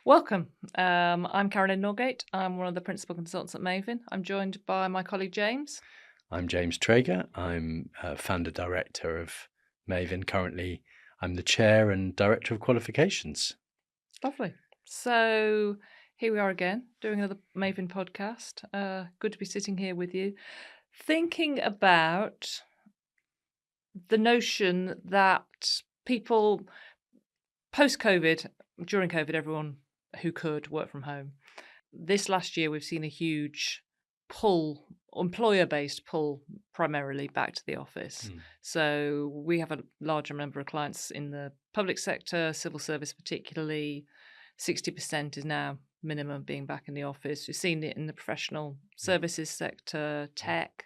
Welcome. I'm Carolyn Norgate. I'm one of the principal consultants at Mayvin. I'm joined by my colleague James. I'm James Traeger. I'm founder director of Mayvin. Currently, I'm the chair and director of qualifications. Lovely. So here we are again, doing another Mayvin podcast. Good to be sitting here with you, thinking about the notion that people post-COVID, during COVID, everyone who could work from home. This last year, we've seen a huge pull, employer-based pull, primarily back to the office. So we have a larger number of clients in the public sector, civil service particularly. 60% is now minimum being back in the office. We've seen it in the professional services sector, tech.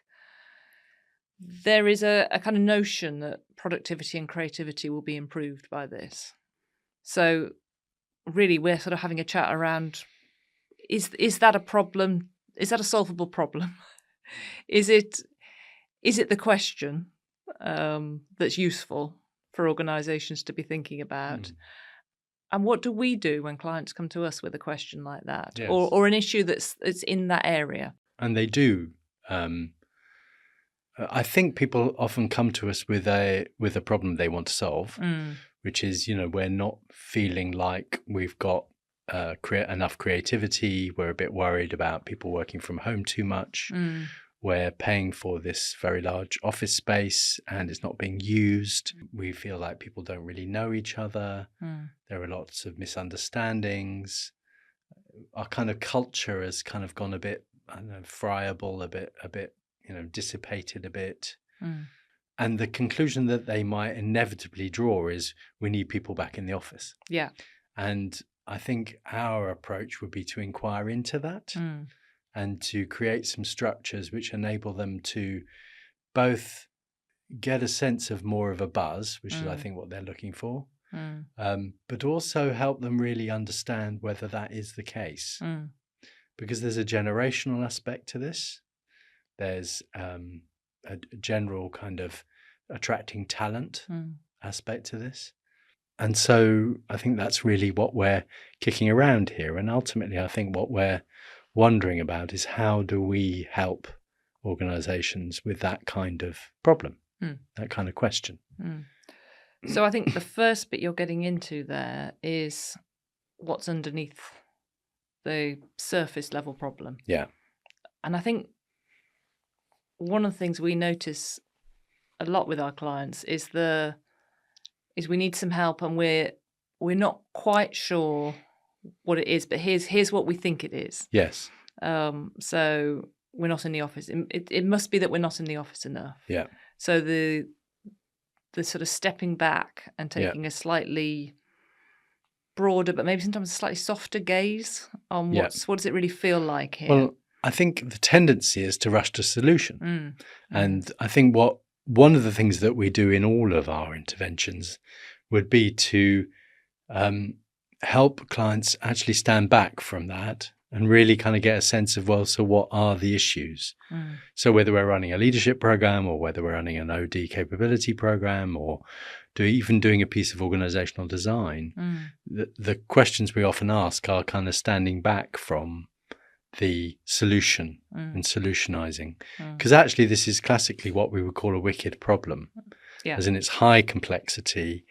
There is a kind of notion that productivity and creativity will be improved by this. So really, we're sort of having a chat around, is that a problem? Is that a solvable problem? Is it the question that's useful for organisations to be thinking about? And what do we do when clients come to us with a question like that, Yes. or an issue that's in that area? And they do. I think people often come to us with a problem they want to solve, which is, we're not feeling like we've got enough creativity. We're a bit worried about people working from home too much. We're paying for this very large office space and it's not being used. We feel like people don't really know each other. There are lots of misunderstandings. Our kind of culture has kind of gone a bit, friable, a bit, dissipated a bit. And the conclusion that they might inevitably draw is we need people back in the office. Yeah. And I think our approach would be to inquire into that and to create some structures which enable them to both get a sense of more of a buzz, which is, I think, what they're looking for, but also help them really understand whether that is the case. Because there's a generational aspect to this. There's a general kind of attracting talent aspect to this. And so I think that's really what we're kicking around here. And ultimately, I think what we're wondering about is how do we help organizations with that kind of problem, that kind of question. So I think the first bit you're getting into there is what's underneath the surface level problem. Yeah. And I think one of the things we notice a lot with our clients is we need some help, and we're not quite sure what it is, but here's what we think it is. Yes. So we're not in the office. It must be that we're not in the office enough. Yeah. So the sort of stepping back and taking a slightly broader, but maybe sometimes a slightly softer gaze on what does it really feel like here. Well, I think the tendency is to rush to solution. And I think one of the things that we do in all of our interventions would be to help clients actually stand back from that and really kind of get a sense of, well, so what are the issues? So whether we're running a leadership program or whether we're running an OD capability program or even doing a piece of organizational design, the questions we often ask are kind of standing back from the solution and solutionizing. Because actually this is classically what we would call a wicked problem, as in its high complexity,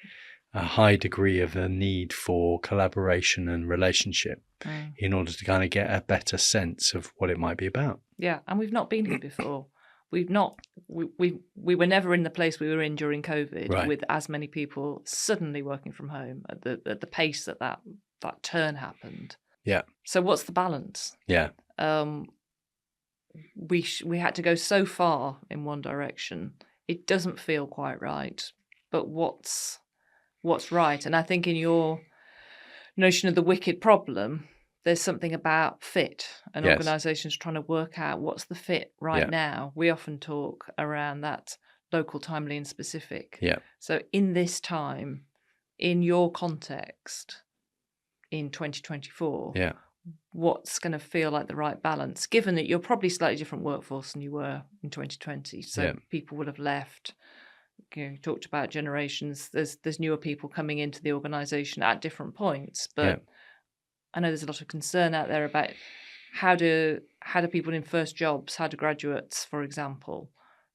a high degree of a need for collaboration and relationship in order to kind of get a better sense of what it might be about. Yeah. And we've not been here before. We were never in the place we were in during COVID, with as many people suddenly working from home at the pace that turn happened. Yeah. So what's the balance? Yeah. We had to go so far in one direction. It doesn't feel quite right. But what's right? And I think in your notion of the wicked problem, there's something about fit, and organisations trying to work out what's the fit right now. We often talk around that local, timely and specific. Yeah. So in this time, in your context, in 2024, what's going to feel like the right balance, given that you're probably slightly different workforce than you were in 2020. So people would have left. You talked about generations. There's newer people coming into the organisation at different points, but I know there's a lot of concern out there about how do people in first jobs, how do graduates, for example,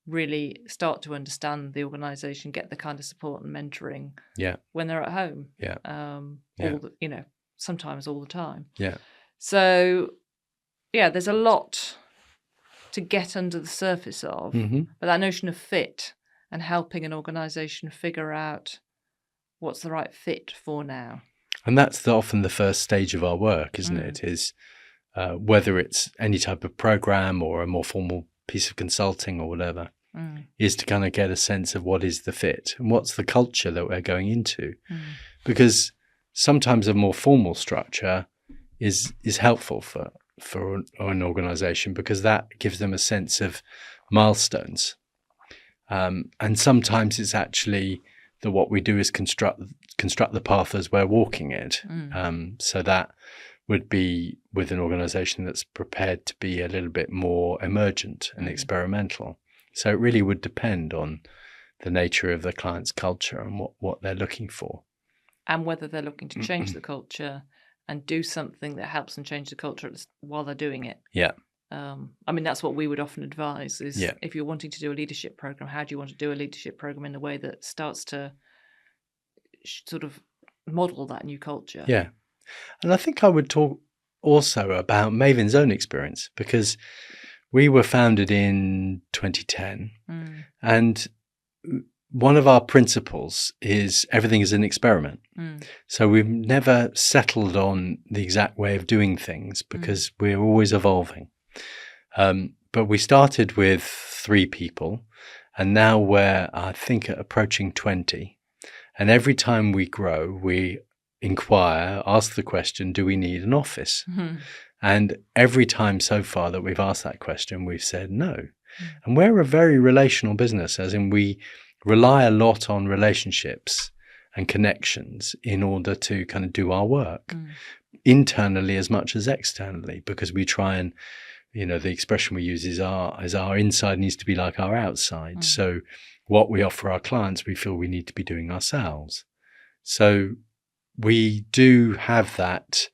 really start to understand the organisation, get the kind of support and mentoring when they're at home. Sometimes all the time. So there's a lot to get under the surface of, but that notion of fit and helping an organisation figure out what's the right fit for now. And that's often the first stage of our work, isn't it? Is whether it's any type of program or a more formal piece of consulting or whatever, is to kind of get a sense of what is the fit and what's the culture that we're going into. Because sometimes a more formal structure is helpful for an organisation, because that gives them a sense of milestones. And sometimes it's actually that what we do is construct the path as we're walking it. So that would be with an organisation that's prepared to be a little bit more emergent and experimental. So it really would depend on the nature of the client's culture and what they're looking for. And whether they're looking to change the culture and do something that helps them change the culture while they're doing it. That's what we would often advise is if you're wanting to do a leadership program, how do you want to do a leadership program in a way that starts to sort of model that new culture? And I think I would talk also about Mayvin's own experience, because we were founded in 2010 and one of our principles is everything is an experiment. So we've never settled on the exact way of doing things because we're always evolving. But we started with 3 people and now we're, I think, approaching 20. And every time we grow, we inquire, ask the question, do we need an office? And every time so far that we've asked that question, we've said no. And we're a very relational business, as in we rely a lot on relationships and connections in order to kind of do our work internally as much as externally, because we try and, the expression we use is our inside needs to be like our outside. So what we offer our clients, we feel we need to be doing ourselves. So we do have that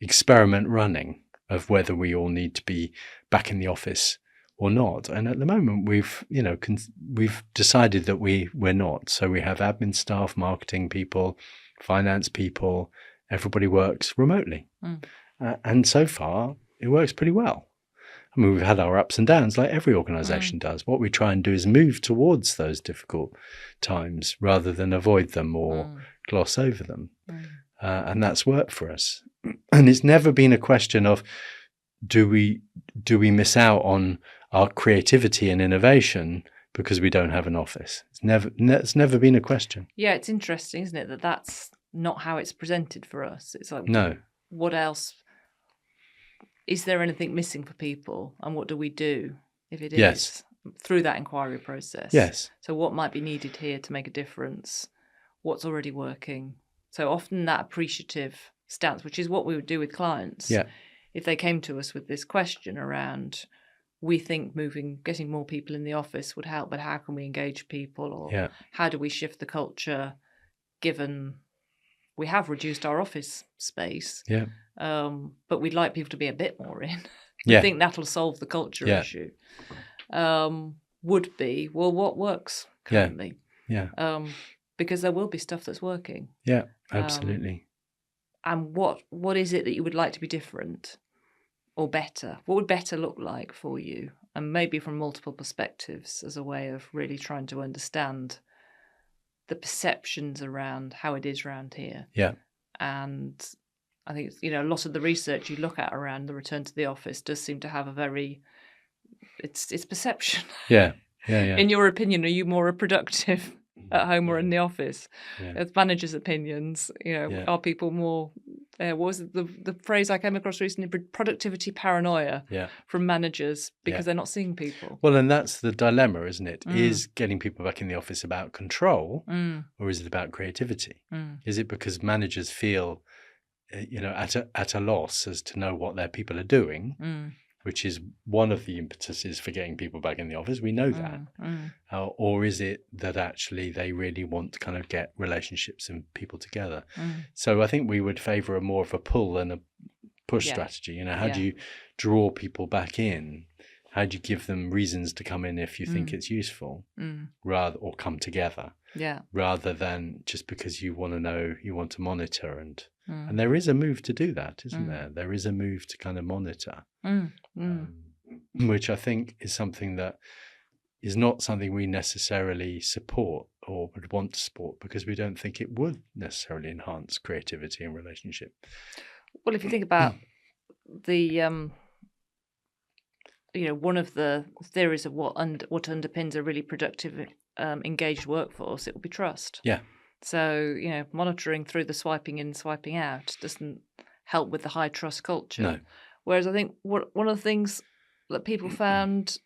experiment running of whether we all need to be back in the office or not. And at the moment, we've decided that we're not. So we have admin staff, marketing people, finance people. Everybody works remotely, and so far it works pretty well. I mean, we've had our ups and downs like every organisation does. What we try and do is move towards those difficult times rather than avoid them or gloss over them, and that's worked for us. And it's never been a question of do we miss out on our creativity and innovation because we don't have an office. It's never been a question. Yeah, it's interesting, isn't it, that that's not how it's presented for us. It's like, no. What else? Is there anything missing for people? And what do we do if it is? Through that inquiry process. Yes. So what might be needed here to make a difference? What's already working? So often that appreciative stance, which is what we would do with clients. If they came to us with this question around, we think getting more people in the office would help, but how can we engage people? Or how do we shift the culture given we have reduced our office space? But we'd like people to be a bit more in. We think that'll solve the culture issue. Would be, well, what works currently? Because there will be stuff that's working. Absolutely. And what is it that you would like to be different or better? What would better look like for you? And maybe from multiple perspectives as a way of really trying to understand the perceptions around how it is around here. And I think, a lot of the research you look at around the return to the office does seem to have it's perception. In your opinion, are you more productive at home or in the office? As managers' opinions, are people more, what was it, the phrase I came across recently, productivity paranoia from managers because they're not seeing people? Well, and that's the dilemma, isn't it? Is getting people back in the office about control or is it about creativity? Is it because managers feel, at a loss as to know what their people are doing? which is one of the impetuses for getting people back in the office. We know that. Or is it that actually they really want to kind of get relationships and people together? So I think we would favour more of a pull than a push strategy. You know, how do you draw people back in? How do you give them reasons to come in if you think it's useful, or come together, rather than just because you want to know, you want to monitor, and there is a move to do that, isn't there? There is a move to kind of monitor, which I think is something that is not something we necessarily support or would want to support, because we don't think it would necessarily enhance creativity and relationship. Well, if you think about the one of the theories of what underpins a really productive, engaged workforce, it will be trust. Yeah. So, monitoring through the swiping in, swiping out doesn't help with the high trust culture. No. Whereas I think one of the things that people found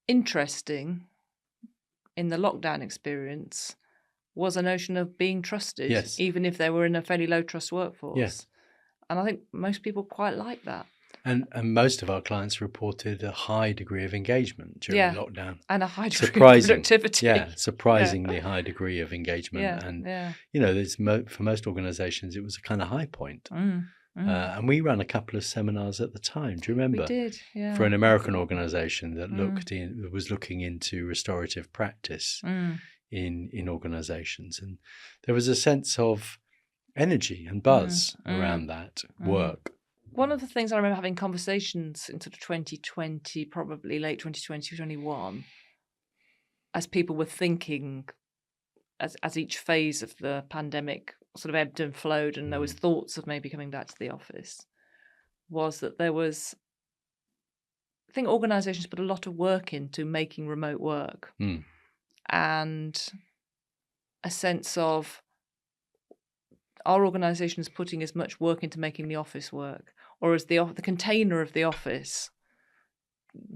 interesting in the lockdown experience was a notion of being trusted, even if they were in a fairly low trust workforce. Yes. And I think most people quite like that. And most of our clients reported a high degree of engagement during lockdown. And a high degree of productivity. Yeah, surprisingly high degree of engagement. There's for most organisations, it was a kind of high point. And we ran a couple of seminars at the time. Do you remember? We did, yeah. For an American organisation that was looking into restorative practice in organisations. And there was a sense of energy and buzz around that work. One of the things I remember having conversations in sort of 2020, probably late 2020, 2021, as people were thinking, as each phase of the pandemic sort of ebbed and flowed, and there was thoughts of maybe coming back to the office, was that there was, I think organisations put a lot of work into making remote work, and a sense of, our organisation is putting as much work into making the office work, or as the container of the office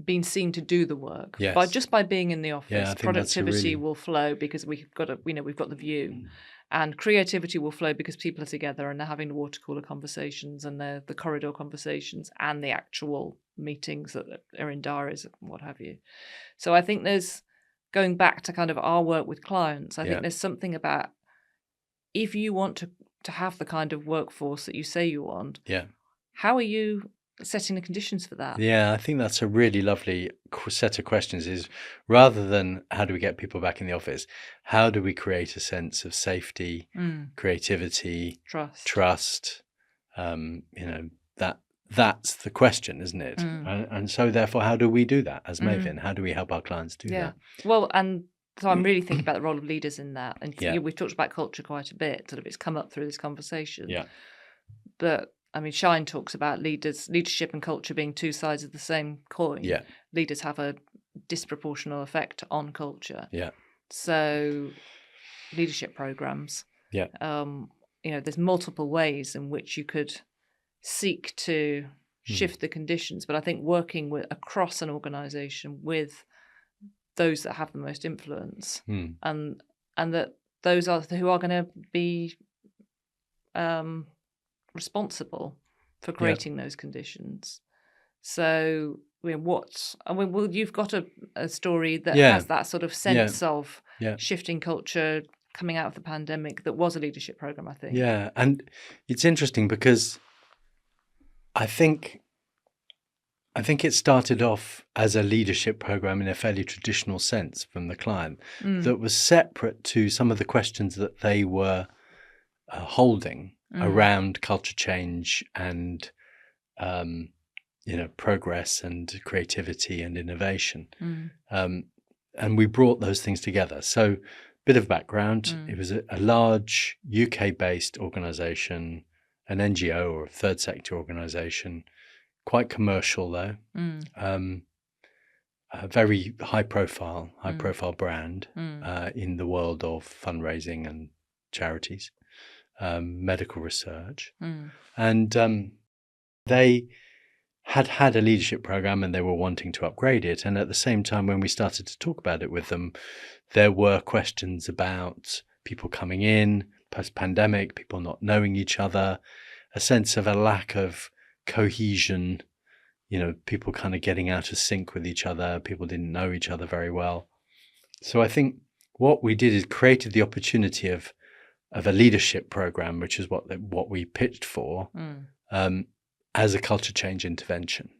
being seen to do the work. Yes. By being in the office, productivity really... will flow because we've got the view, and creativity will flow because people are together and they're having the water cooler conversations and the corridor conversations and the actual meetings that are in diaries and what have you. So I think there's, going back to kind of our work with clients, I think there's something about, if you want to have the kind of workforce that you say you want, how are you setting the conditions for that? Yeah, I think that's a really lovely set of questions, is rather than how do we get people back in the office, how do we create a sense of safety, creativity, trust? That's the question, isn't it? And so therefore, how do we do that as Mayvin? How do we help our clients do that? Well, and so I'm really thinking about the role of leaders in that. And we've talked about culture quite a bit, sort of it's come up through this conversation. Yeah. But I mean, Shine talks about leadership and culture being two sides of the same coin. Yeah. Leaders have a disproportional effect on culture. Yeah. So leadership programs. Yeah. There's multiple ways in which you could seek to shift the conditions. But I think working across an organisation with those that have the most influence, and that those are who are going to be responsible for creating those conditions. So, you've got a story that has that sort of sense of shifting culture coming out of the pandemic that was a leadership program, I think. Yeah, and it's interesting because I think it started off as a leadership program in a fairly traditional sense from the client that was separate to some of the questions that they were holding around culture change and progress and creativity and innovation. And we brought those things together. So, bit of background, it was a large UK-based organisation, an NGO or a third sector organisation, quite commercial though, a very high profile brand in the world of fundraising and charities, medical research. And they had a leadership program and they were wanting to upgrade it. And at the same time, when we started to talk about it with them, there were questions about people coming in post-pandemic, people not knowing each other, a sense of a lack of cohesion people kind of getting out of sync with each other. People didn't know each other very well. So I think what we did is created the opportunity of a leadership program, which is what we pitched for, as a culture change intervention.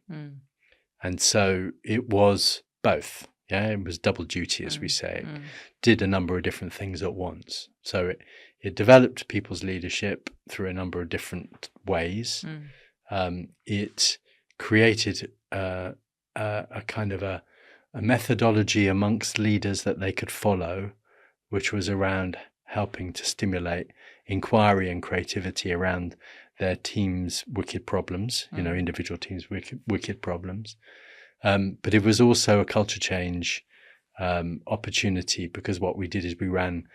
And so it was both. Yeah, it was double duty, as we say. It did a number of different things at once. So it developed people's leadership through a number of different ways. It created a kind of a methodology amongst leaders that they could follow, which was around helping to stimulate inquiry and creativity around their team's wicked problems, individual teams' wicked problems. But it was also a culture change opportunity, because what we did is we ran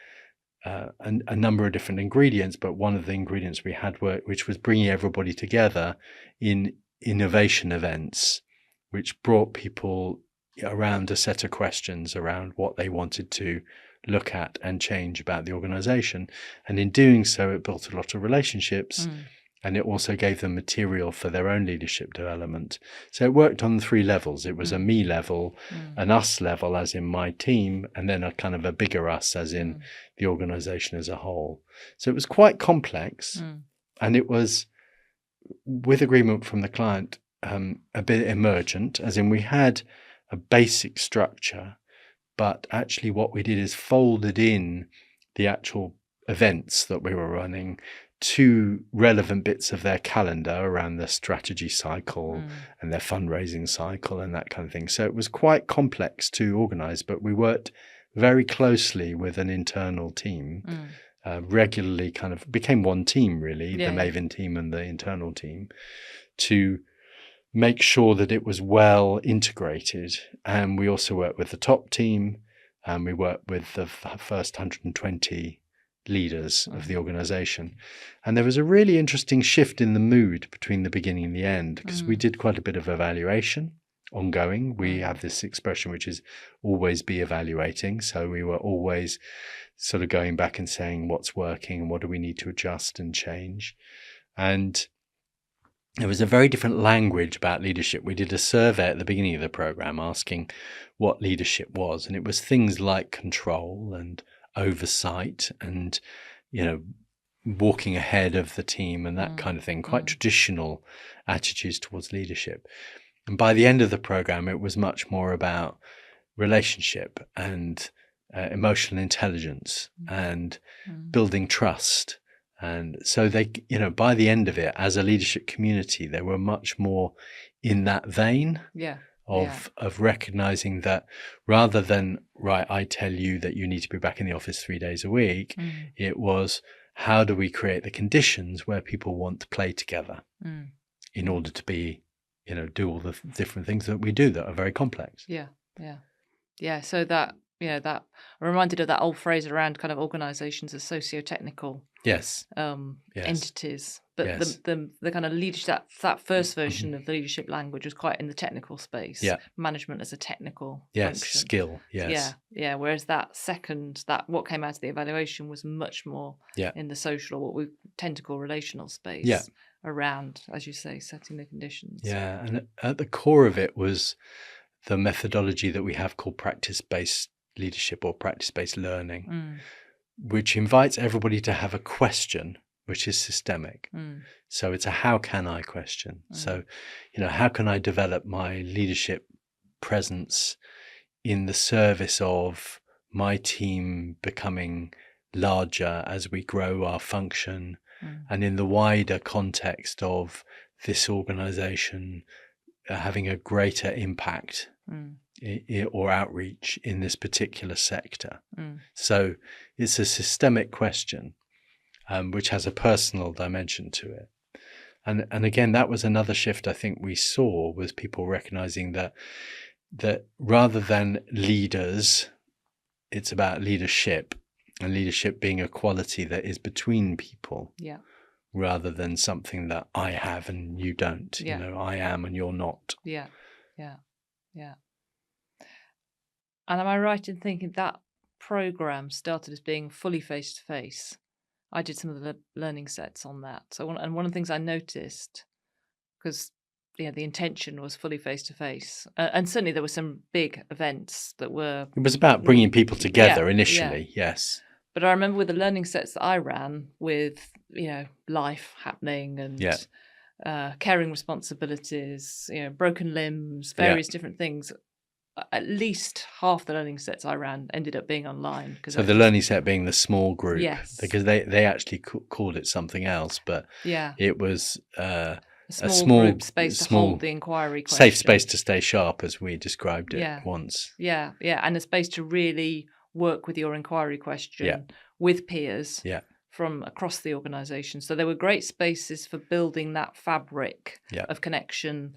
a number of different ingredients, but one of the ingredients we had which was bringing everybody together in innovation events, which brought people around a set of questions around what they wanted to look at and change about the organization. And in doing so, it built a lot of relationships, and it also gave them material for their own leadership development. So it worked on 3 levels. It was a me level, an us level, as in my team, and then a kind of a bigger us, as in the organization as a whole. So it was quite complex, and it was, with agreement from the client, a bit emergent, as in we had a basic structure, but actually what we did is folded in the actual events that we were running to relevant bits of their calendar around their strategy cycle and their fundraising cycle and that kind of thing. So it was quite complex to organize, but we worked very closely with an internal team, regularly kind of became one team, really, the Mayvin team and the internal team, to make sure that it was well integrated. And we also worked with the top team, and we worked with the first 120 leaders of the organization. And there was a really interesting shift in the mood between the beginning and the end, because we did quite a bit of evaluation ongoing. We have this expression, which is always be evaluating. So we were always sort of going back and saying what's working and what do we need to adjust and change. And there was a very different language about leadership. We did a survey at the beginning of the program asking what leadership was, and it was things like control and oversight and, walking ahead of the team and that kind of thing, quite traditional attitudes towards leadership. And by the end of the program, it was much more about relationship and emotional intelligence and building trust. And so they, by the end of it, as a leadership community, they were much more in that vein of recognizing that rather than, right, I tell you that you need to be back in the office 3 days a week, it was, how do we create the conditions where people want to play together in order to be, do all the different things that we do that are very complex. So that, that I'm reminded of that old phrase around kind of organizations as socio-technical entities, but the kind of leadership, that first version of the leadership language was quite in the technical space, management as a technical function. Skill, whereas that second, that what came out of the evaluation was much more in the social, or what we tend to call relational space, around, as you say, setting the conditions. And at the core of it was the methodology that we have called practice-based leadership or practice-based learning, which invites everybody to have a question which is systemic. So it's a how can I question. So, how can I develop my leadership presence in the service of my team becoming larger as we grow our function, and in the wider context of this organization having a greater impact or outreach in this particular sector. So it's a systemic question, which has a personal dimension to it. And again, that was another shift I think we saw, was people recognizing that rather than leaders, it's about leadership, and leadership being a quality that is between people. Rather than something that I have and you don't. I am and you're not. And am I right in thinking that program started as being fully face-to-face? I did some of the learning sets on that. So one of the things I noticed, because the intention was fully face to face, and certainly there were some big events that were. It was about bringing people together initially, yes. But I remember with the learning sets that I ran, with life happening and caring responsibilities, broken limbs, various different things. At least half the learning sets I ran ended up being online. So the learning set being the small group, yes, because they actually called it something else, but it was a small group space to hold the inquiry question. Safe space to stay sharp, as we described it once. Yeah, and a space to really work with your inquiry question with peers from across the organisation. So there were great spaces for building that fabric of connection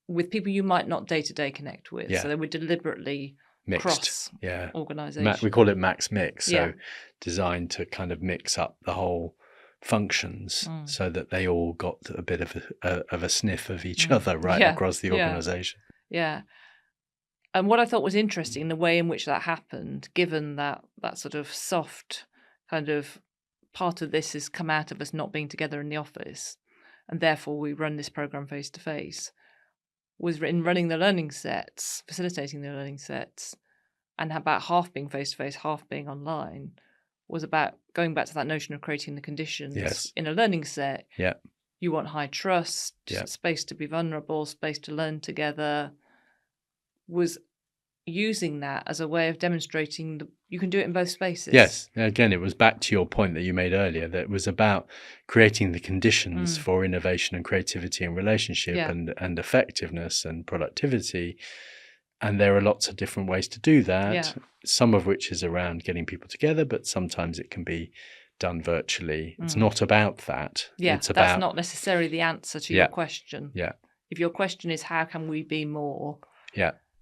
with people you might not day-to-day connect with. So they were deliberately mixed, cross organisation. We call it max mix, so designed to kind of mix up the whole functions so that they all got a bit of a sniff of each other across the organisation. Yeah. And what I thought was interesting, the way in which that happened, given that sort of soft kind of part of this has come out of us not being together in the office, and therefore we run this program face to face, was in running the learning sets, facilitating the learning sets, and about half being face to face, half being online, was about going back to that notion of creating the conditions in a learning set. You want high trust, space to be vulnerable, space to learn together. Was using that as a way of demonstrating that you can do it in both spaces. Yes. Again, it was back to your point that you made earlier, that it was about creating the conditions for innovation and creativity and relationship and effectiveness and productivity. And there are lots of different ways to do that, some of which is around getting people together, but sometimes it can be done virtually. It's not about that. It's about, that's not necessarily the answer to your question. If your question is how can we be more,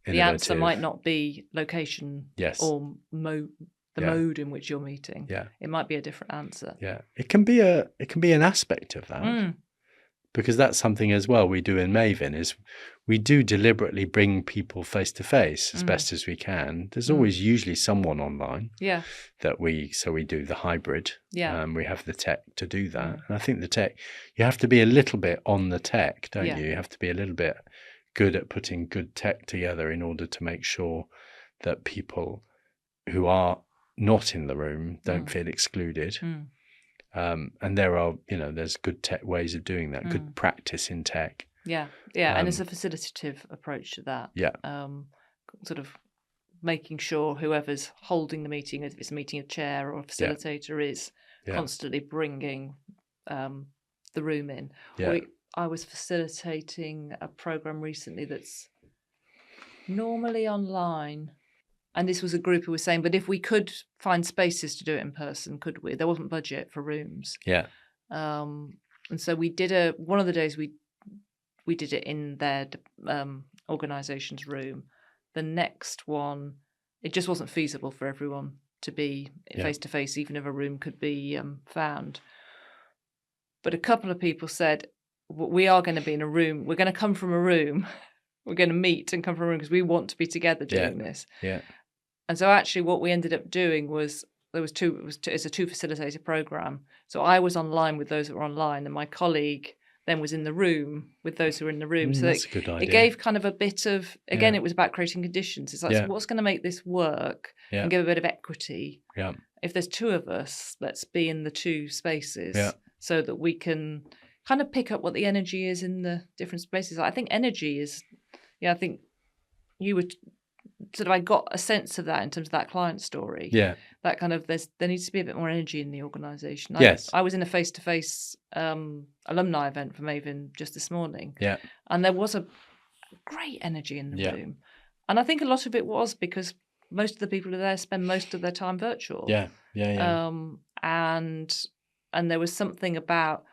the answer might not be location or the mode in which you're meeting. It might be a different answer. It can be an aspect of that. Because that's something as well we do in Mayvin, is we do deliberately bring people face to face as best as we can. There's always usually someone online that we do the hybrid. We have the tech to do that. And I think the tech, you have to be a little bit on the tech, don't you? You have to be a little bit good at putting good tech together in order to make sure that people who are not in the room don't feel excluded. And there are, there's good tech ways of doing that, good practice in tech. And it's a facilitative approach to that. Sort of making sure whoever's holding the meeting, if it's a meeting, a chair or a facilitator, is constantly bringing the room in. I was facilitating a program recently that's normally online. And this was a group who was saying, but if we could find spaces to do it in person, could we? There wasn't budget for rooms. And so we did one of the days we did it in their organisation's room. The next one, it just wasn't feasible for everyone to be face to face, even if a room could be found. But a couple of people said, we are going to be in a room. We're going to come from a room. We're going to meet and come from a room because we want to be together doing this. And so actually what we ended up doing was, it's a two facilitator program. So I was online with those that were online, and my colleague then was in the room with those who were in the room. So that's a good idea. It gave kind of a bit of, again, it was about creating conditions. It's like, so what's going to make this work and give a bit of equity? If there's two of us, let's be in the two spaces so that we can kind of pick up what the energy is in the different spaces. I think energy is, I think you would sort of, I got a sense of that in terms of that client story. That kind of, there needs to be a bit more energy in the organisation. I was in a face-to-face alumni event for Mayvin just this morning. And there was a great energy in the room. And I think a lot of it was because most of the people who are there spend most of their time virtual. And there was something about,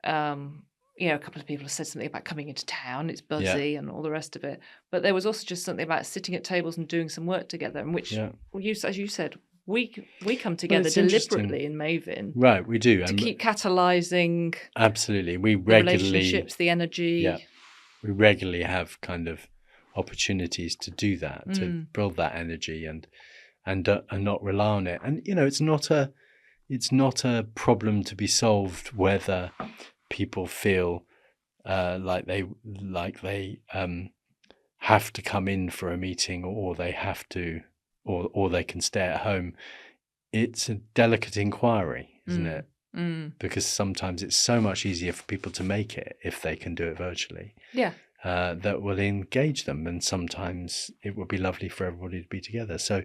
a couple of people have said something about coming into town, it's buzzy and all the rest of it. But there was also just something about sitting at tables and doing some work together, in which, as you said, we come together deliberately in Mayvin. Right, we do. To keep catalysing. Absolutely. We the regularly. relationships, the energy. We regularly have kind of opportunities to do that, to build that energy and not rely on it. And, it's not a problem to be solved whether people feel like they have to come in for a meeting, or they have to, or they can stay at home. It's a delicate inquiry, isn't it? Because sometimes it's so much easier for people to make it if they can do it virtually. Yeah. That will engage them, and sometimes it would be lovely for everybody to be together. So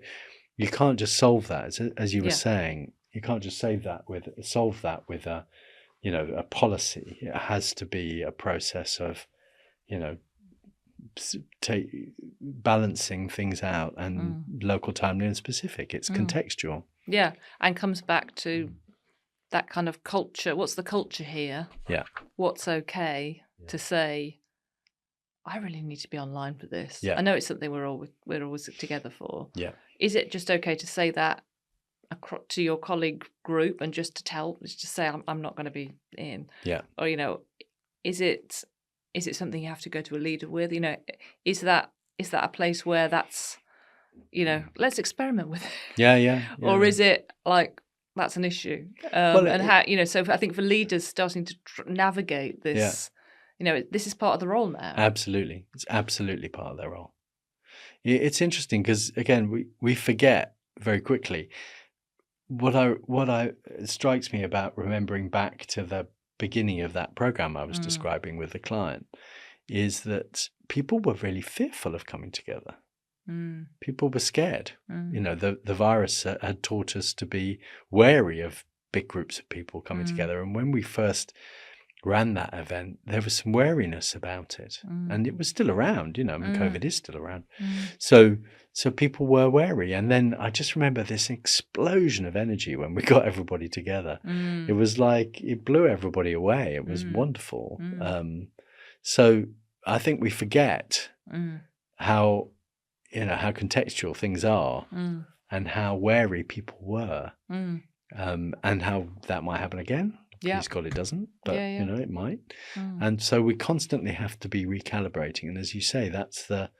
you can't just solve that, as you were saying. You can't just solve that with a, a policy. It has to be a process of, balancing things out, and local, timely, and specific. It's contextual. Yeah, and comes back to that kind of culture. What's the culture here? Yeah. What's okay to say? I really need to be online for this. Yeah. I know it's something we're always together for. Yeah. Is it just okay to say that to your colleague group and just say I'm not going to be in? Yeah. Or is it something you have to go to a leader with? Is that a place where that's let's experiment with it? Yeah. Or is it like that's an issue? How so I think for leaders starting to navigate this. This is part of the role now. Absolutely. It's absolutely part of their role. It's interesting because, again, we forget very quickly. What strikes me about remembering back to the beginning of that program I was describing with the client is that people were really fearful of coming together. People were scared. The virus had taught us to be wary of big groups of people coming together. And when we first ran that event, there was some wariness about it, and it was still around. COVID is still around, so people were wary. And then I just remember this explosion of energy when we got everybody together. It was like it blew everybody away. It was wonderful. So I think we forget how contextual things are, and how wary people were, and how that might happen again. Please God it doesn't, but it might. And so we constantly have to be recalibrating. And as you say, that's the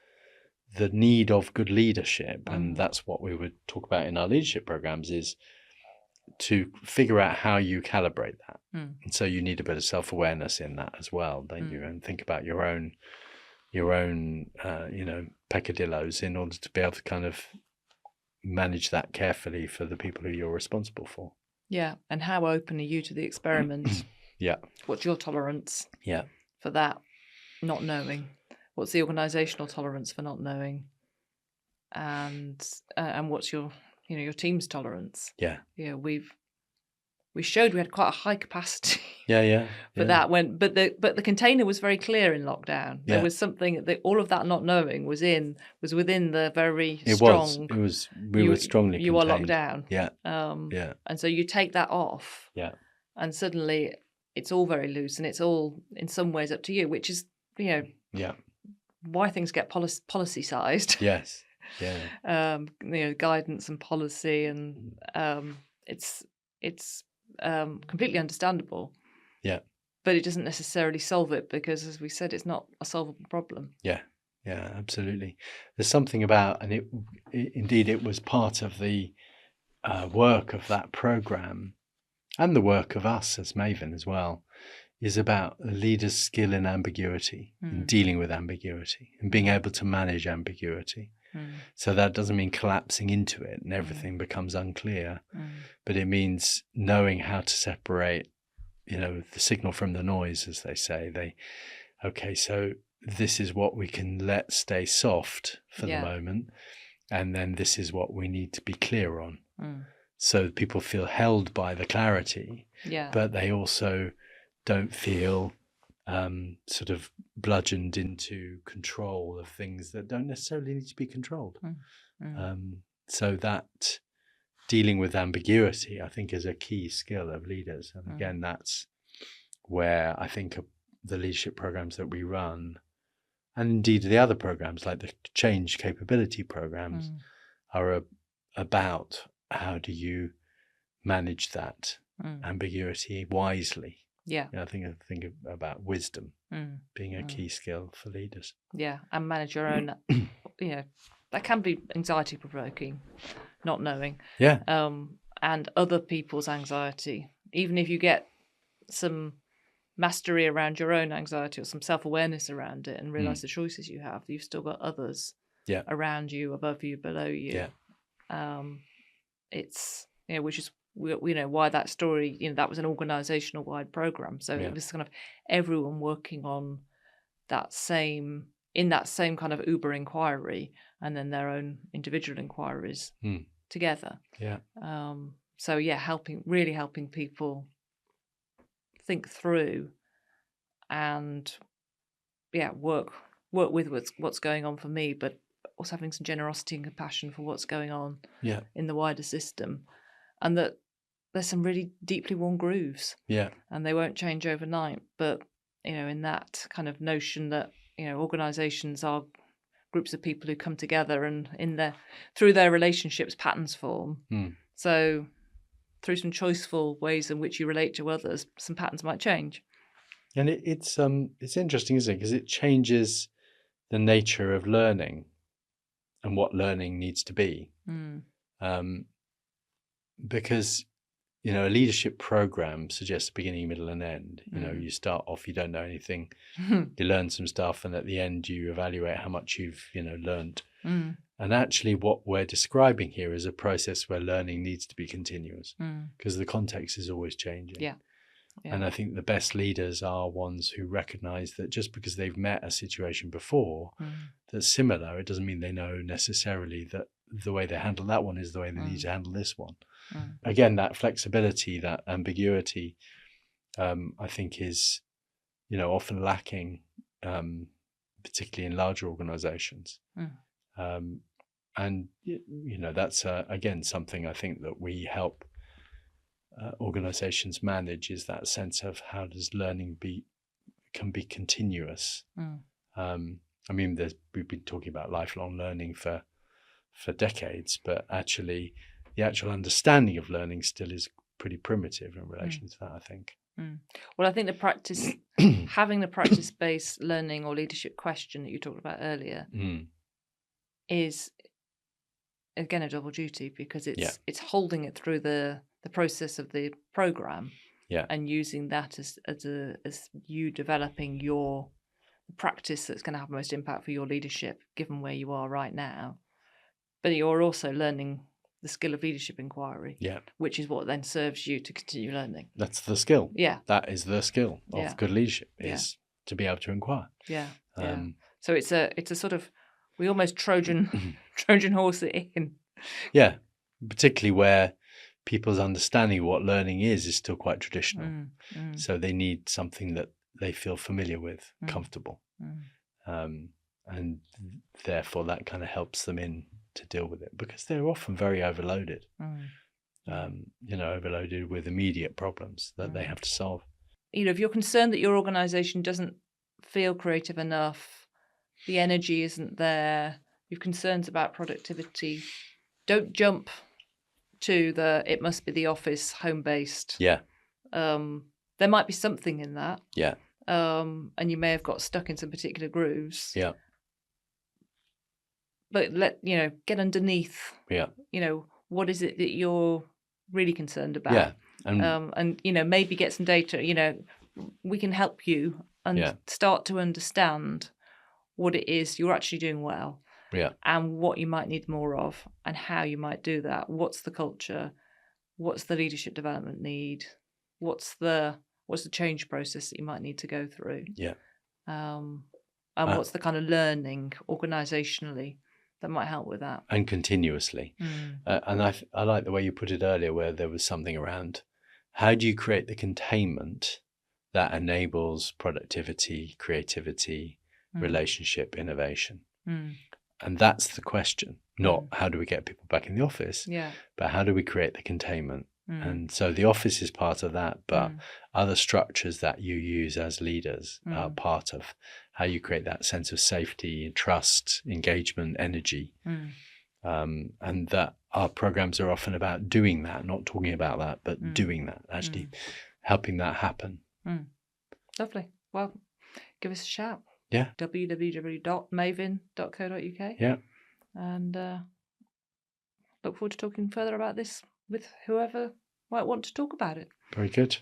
need of good leadership. And that's what we would talk about in our leadership programs, is to figure out how you calibrate that. And so you need a bit of self-awareness in that as well, don't you? And think about your own peccadillos in order to be able to kind of manage that carefully for the people who you're responsible for. Yeah, and how open are you to the experiment? Yeah. What's your tolerance? Yeah. For that not knowing? What's the organisational tolerance for not knowing? And what's your team's tolerance? Yeah. We showed we had quite a high capacity. Yeah. For that but the container was very clear in lockdown. Yeah. There was something that all of that not knowing was within the very strong. It was. We were strongly contained. You are locked down. Yeah. And so you take that off. Yeah. And suddenly it's all very loose, and it's all in some ways up to you, which is Yeah. why things get policy-sized. Yes. Yeah. Guidance and policy, and it's completely understandable. Yeah. But it doesn't necessarily solve it, because, as we said, it's not a solvable problem. Yeah, absolutely. There's something about, and it was part of the work of that program, and the work of us as Mayvin as well, is about a leader's skill in ambiguity, in dealing with ambiguity, and being able to manage ambiguity. So that doesn't mean collapsing into it and everything becomes unclear, but it means knowing how to separate, the signal from the noise, as they say. So this is what we can let stay soft for the moment, and then this is what we need to be clear on. So people feel held by the clarity, but they also don't feel sort of bludgeoned into control of things that don't necessarily need to be controlled. So that dealing with ambiguity, I think, is a key skill of leaders. And again, that's where I think the leadership programs that we run, and indeed the other programs like the change capability programs, are about how do you manage that ambiguity wisely. Yeah. I think about wisdom being a key skill for leaders. Yeah, and manage your own, that can be anxiety provoking, not knowing. Yeah. And other people's anxiety, even if you get some mastery around your own anxiety or some self-awareness around it and realize the choices you have, you've still got others around you, above you, below you. It's, which is, why that story, that was an organizational wide program. So it was kind of everyone working on that same kind of Uber inquiry, and then their own individual inquiries together. So really helping people think through and work with what's going on for me, but also having some generosity and compassion for what's going on in the wider system, and that there's some really deeply worn grooves, and they won't change overnight. But in that kind of notion that organizations are groups of people who come together, and through their relationships patterns form. So through some choiceful ways in which you relate to others, some patterns might change. And it's interesting, isn't it? Because it changes the nature of learning and what learning needs to be. Because a leadership program suggests beginning, middle, and end. You start off, you don't know anything, you learn some stuff, and at the end you evaluate how much you've learned. And actually what we're describing here is a process where learning needs to be continuous, because the context is always changing. And I think the best leaders are ones who recognize that just because they've met a situation before that's similar, it doesn't mean they know necessarily that the way they handle that one is the way they need to handle this one. Again, that flexibility, that ambiguity, I think is, often lacking, particularly in larger organizations. And, that's, again, something I think that we help organizations manage, is that sense of how does learning can be continuous. I mean, we've been talking about lifelong learning for decades, but actually the actual understanding of learning still is pretty primitive in relation to that, I think. Well, I think the practice, having the practice-based learning or leadership question that you talked about earlier is, again, a double duty, because it's holding it through the process of the program, and using that as you developing your practice that's going to have most impact for your leadership, given where you are right now. But you're also learning the skill of leadership inquiry, which is what then serves you to continue learning. That's the skill. Yeah. That is the skill of good leadership, is to be able to inquire. So it's a sort of, we almost Trojan horse it in. Yeah, particularly where people's understanding of what learning is still quite traditional. So they need something that they feel familiar with, comfortable. And therefore that kind of helps them in to deal with it, because they're often very overloaded, overloaded with immediate problems that they have to solve. If you're concerned that your organisation doesn't feel creative enough, the energy isn't there, you've concerns about productivity, don't jump to it must be the office home-based. There might be something in that. And you may have got stuck in some particular grooves. But get underneath. What is it that you're really concerned about? And maybe get some data. We can help you and start to understand what it is you're actually doing well. And what you might need more of, and how you might do that. What's the culture? What's the leadership development need? What's the change process that you might need to go through? And what's the kind of learning organisationally that might help with that? And continuously. And I like the way you put it earlier, where there was something around how do you create the containment that enables productivity, creativity, relationship, innovation? And that's the question, not how do we get people back in the office, but how do we create the containment? And so the office is part of that, but other structures that you use as leaders are part of how you create that sense of safety, trust, engagement, energy. And that our programs are often about doing that, not talking about that, but doing that, actually helping that happen. Lovely. Well, give us a shout. Yeah. www.mayvin.co.uk. Yeah. And look forward to talking further about this with whoever might want to talk about it. Very good.